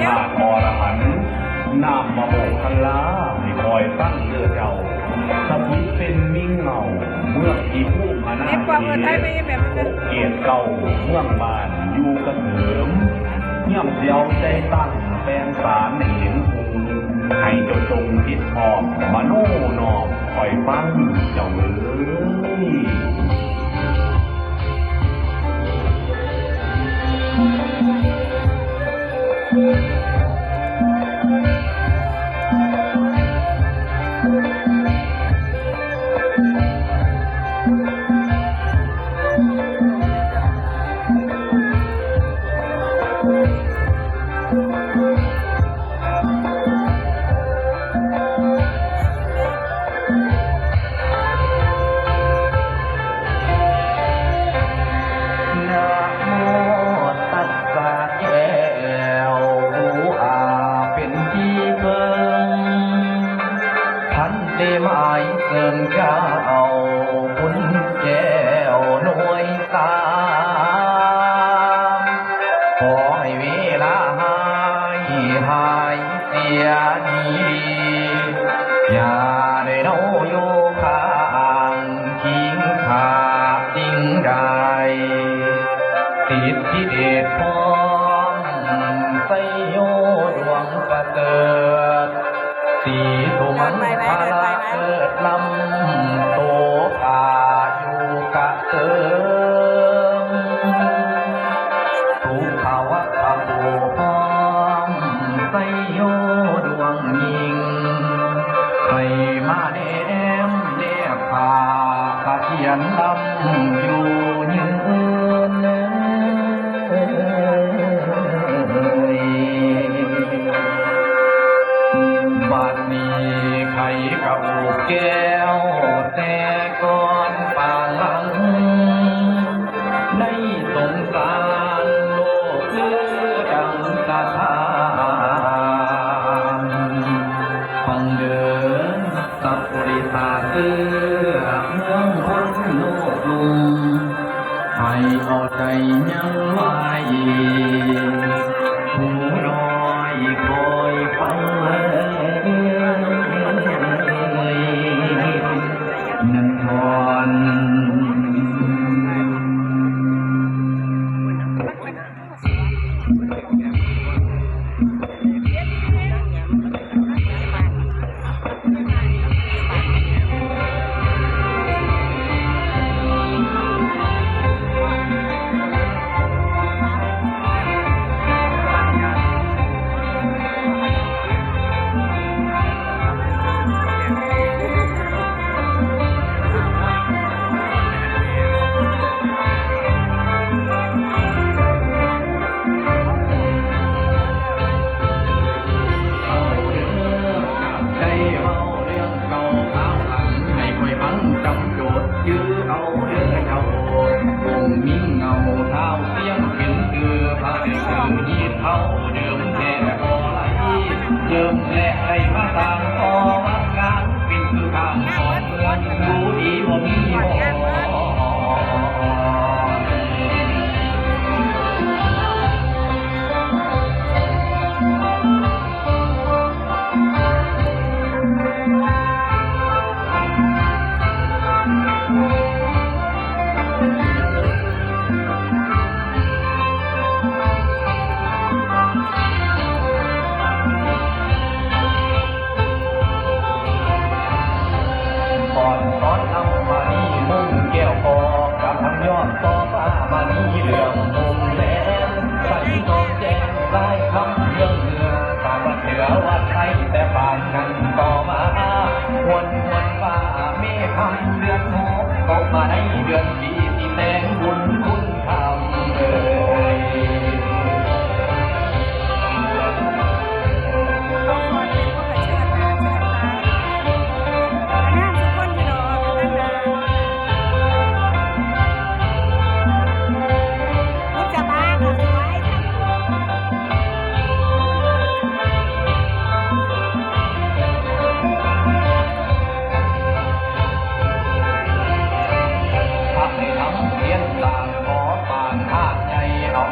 นาถอรหันต์นามมาโมกขลาให้คอยตั้งเลือเจ้าสถิตเป็นมิ่งเงาเมื่อที่ผู้มานาเกียรติเก่าเมืองบ้านอยู่กระเถิมเยี่ยมเสียวใจตั้งแปลงสารในเห็นภูให้เจ้าจงทิศออกมโนนอบคอยฟังเจ้าเอ้ยเดมายเสริมเจ้าบุญแก้วหน่วยตามขอให้เวลาหายเสียดีอย่าได้เนาโยข้างทิ้งขาดสิ่งใดติดที่เดชพร้อมใส่โยดวงประเสริฐสีสุมันพาลาเกิดลำโตกาอยู่กะเติมถูกภาวะพะโบพร้อมใส่โยดวงยิงให้มาแนมเนบผาพะเขียนลำอยู่ยืนบัดนี้ใครกับแก้วแต่ก่อนปางหลังในสงสารโลกคือดังสะท้านฟังเดินสับปริตาเสื้อเมืองคนโลกลุงให้เอาใจยังไว้ผู้น้อยคอยฟังนันทร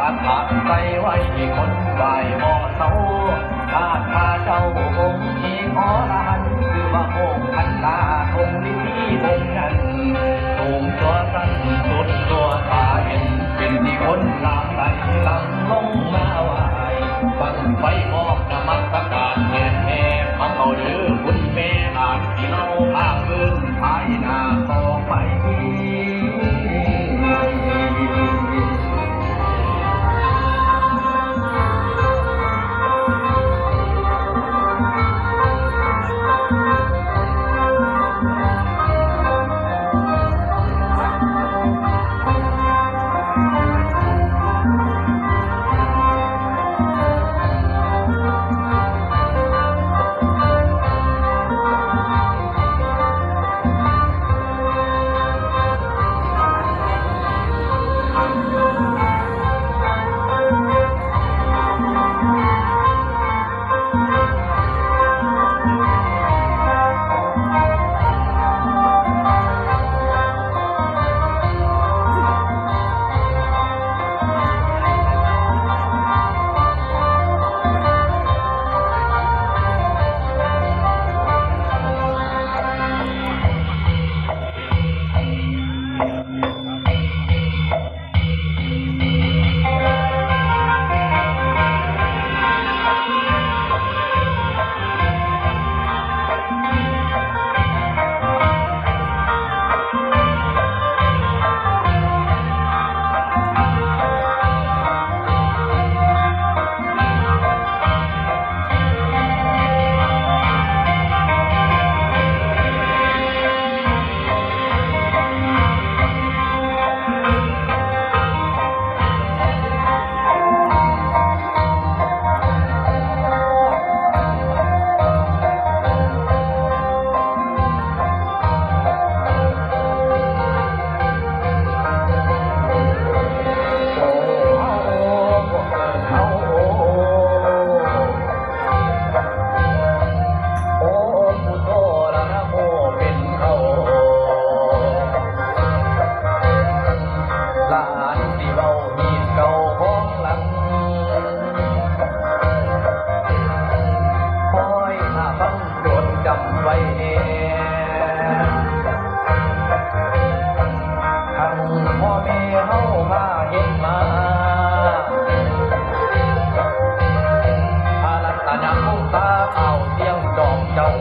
าถาใจไว้คนไหวบ่เศร้าข้าข้าเจ้าองค์ที่ขอรหันคือว่าองค์พันตาองค์นี้องค์นั้นสูงตัวสั้นสุดตัวตาเห็นเป็นที่คนลามไหลลำลงมาไหวบังไฟบอกนมัสการแห่แห่ฟังเอาเด้อคุณแม่หลานที่เราพาเพิ่นภายหน้าต่อไปจำไว้เองทั้งพ่อแม่เฮาพาเห็นมาพาลัตนามุตาเอาเสียงจอมเจ้า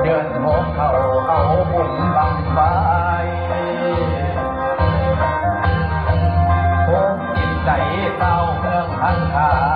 เดือนหกเขาเอาบุญบังไฟโคงจิตใจเศร้าเมืองพันคา